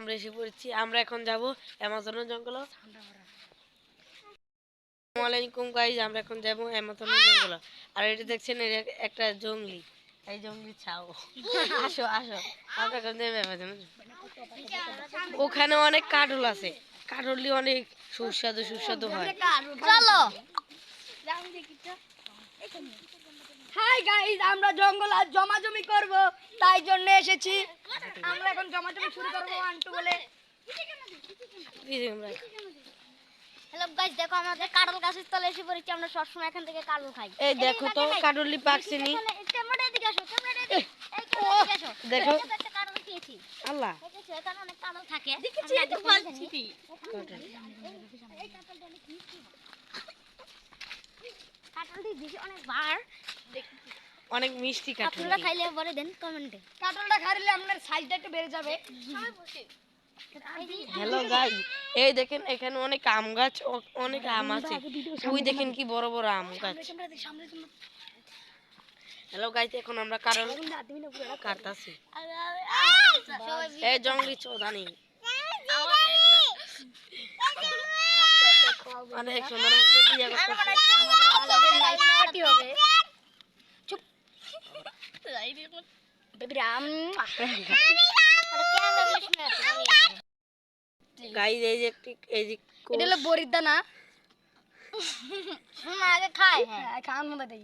আমরা এসে পড়েছি। আমরা এখন যাব অ্যামাজনের জঙ্গল। আসসালামু আলাইকুম গাইস, আমরা এখন যাব অ্যামাজনের জঙ্গল। আর এটা দেখছেন, এটা একটা জঙ্গলি, এই জঙ্গলি ছাও। আসো আসো, আমরা এখন যাবো অ্যামাজনের। ওখানে অনেক কাঠল আছে, কাঠলি অনেক সুস্বাদু সুস্বাদু হয়। চলো। হাই গাইস, আমরা জঙ্গল আর জমাজমি করব, তাই জন্য এসেছি। আমরা এখন জমাজমি শুরু করব 1 2 বলে। হ্যালো গাইস, দেখো আমাদের কাটল গাছের তলে এসে পড়েছি। আমরা সব সময় এখান থেকে কাটল খাই। এই দেখো তো কাঠলি পাকছেনি। ক্যামেরা এদিকে আসো, ক্যামেরা এদিকে। এই ক্যামেরা এদিকে আসো। দেখো একটা কাটল খেয়েছি। আল্লাহ, দেখেছো এখানে অনেক কাটল থাকে। দেখেছি তো পাচ্ছি। এই কাটলটা অনেক মিষ্টি। কাটলটি দিছি অনেক বার। অনেক মিষ্টি কাঠল। আপনারা খাইলে বলে দেন কমেন্টে। কাটলটা খাইলে আপনার সাইজটা একটু বেড়ে যাবে। হ্যালো গাইস, এই দেখেন এখানে অনেক আম গাছ, অনেক আম আছে। ওই দেখেন কি বড় বড় আম গাছ। হ্যালো গাইস, এখন আমরা কারণ কাটতাছি। এই জঙ্গলি চোদানি অনেক সুন্দর ইয়ে করতেছে। চুপ বেবি রাম। গাইস এই যে এটা হলো বড়ির দানা। শোনা আগে খায়। হ্যাঁ খাওয়ার মতো দেই।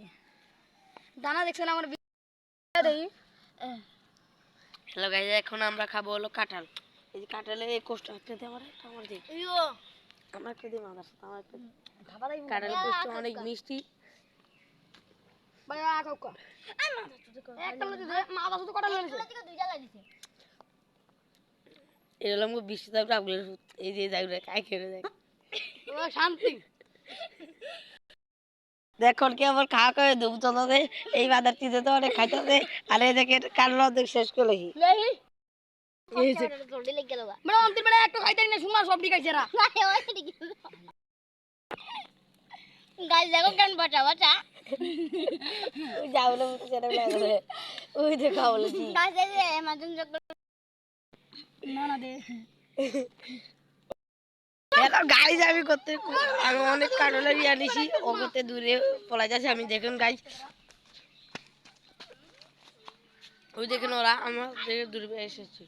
দানা দেখছেন আমার দেই। হ্যালো গাইস, এখন আমরা খাবো হলো কাঁঠাল। এই যে কাঁঠালের এই কোষটা খেতে পারে আমার দিই। আমার খেতে মাদার সাথে আমার কাঁঠালের কোষটা অনেক মিষ্টি। ভাই আ কাকা এই মাথা তুই কর একটা লতি দে মাথা শুধু কাটা লাগছে দুইটা লাগিছে। এরকম বৃষ্টি থাকলে আপনার এই যে যাইরে কাই খেয়ে দেখ। ও শান্তি। দেখুন কি আমার খাওয়া করে ধূপ চলাতে এই বাজার দিতে তো অনেক খাইতেছে। আর এই দেখে কারণ অর্ধেক শেষ করে লেহি এই যে জলদি লেগে গেল মানে অন্তিম বেলা একটু খাইতে না সুমা সব দিকাইছে রা গাইস দেখো কেন বাঁচা বাঁচা ওই যাওলে সেটা লাগে ওই দেখা বলেছি গাইস এই যে অ্যামাজন জঙ্গল না না দে। হ্যালো গাইস, আমি অনেক কারণের ইয়া নিছি ও করতে দূরে পলাই যাচ্ছে। আমি দেখুন গাইস, ওই দেখেন ওরা আমার দেখে দূরে এসেছে।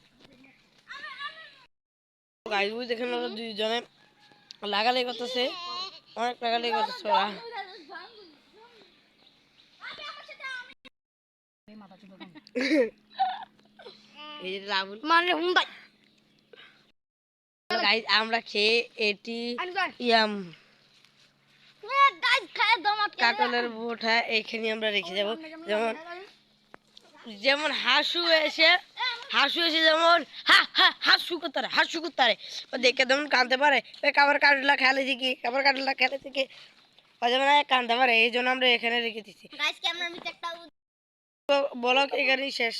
গাইস ওই দেখেন ওরা দুইজনে লাগালাই করতেছে, অনেক লাগালাই করতেছে ওরা। এই যে রাহুল মানে হুমবাই গাইস, আমরা খেয়ে এটি ইয়াম গাইস খায় দমা কাটলের বোটা এখানে আমরা রেখে যাব। যেমন যেমন হাসু এসে যেমন হাসু করতারে ও দেখে যেমন কাঁদতে পারে, কাবার কাটলা খেলে কি কাবার কাটলা খেলে থেকে ও যেমন কাঁদতে পারে, এই জন্য আমরা এখানে রেখে দিচ্ছি। গাইস ক্যামেরার নিচে একটা তো বলো এখানেই শেষ।